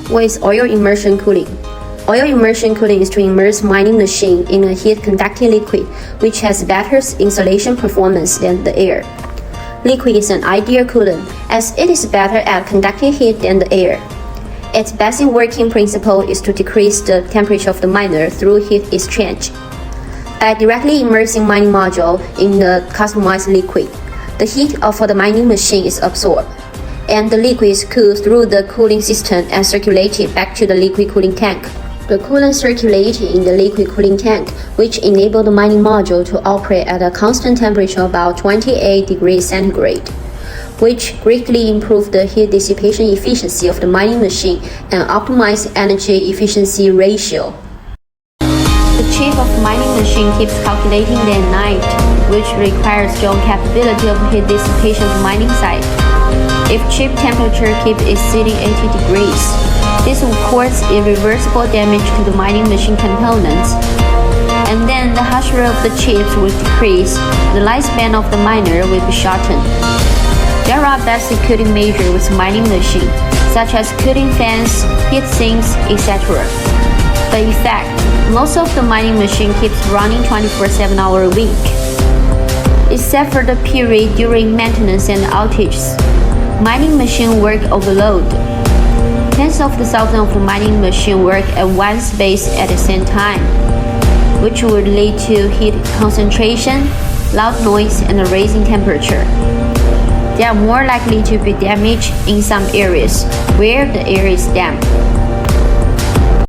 What is oil immersion cooling? Oil immersion cooling is to immerse mining machine in a heat-conducting liquid, which has better insulation performance than the air. Liquid is an ideal coolant, as it is better at conducting heat than the air. Its basic working principle is to decrease the temperature of the miner through heat exchange. By directly immersing mining module in the customized liquid, the heat for the mining machine is absorbed, and the liquid is cooled through the cooling system and circulated back to the liquid cooling tank. The coolant circulated in the liquid cooling tank, which enabled the mining module to operate at a constant temperature of about 28 degrees centigrade, which greatly improved the heat dissipation efficiency of the mining machine and optimized energy efficiency ratio. The chip of mining machine keeps calculating day and night, which requires strong capability of heat dissipation of mining site. If chip temperature keeps exceeding 80 degrees, this will cause irreversible damage to the mining machine components, and then the hash rate of the chips will decrease, the lifespan of the miner will be shortened. There are basic cooling measures with mining machine, such as cooling fans, heat sinks, etc. The effect, most of the mining machine keeps running 24/7 hours a week, except for the period during maintenance and outages. Mining machine work overload. Tens of thousands of mining machines work at one space at the same time, which would lead to heat concentration, loud noise, and a rising temperature. They are more likely to be damaged in some areas where the air is damp.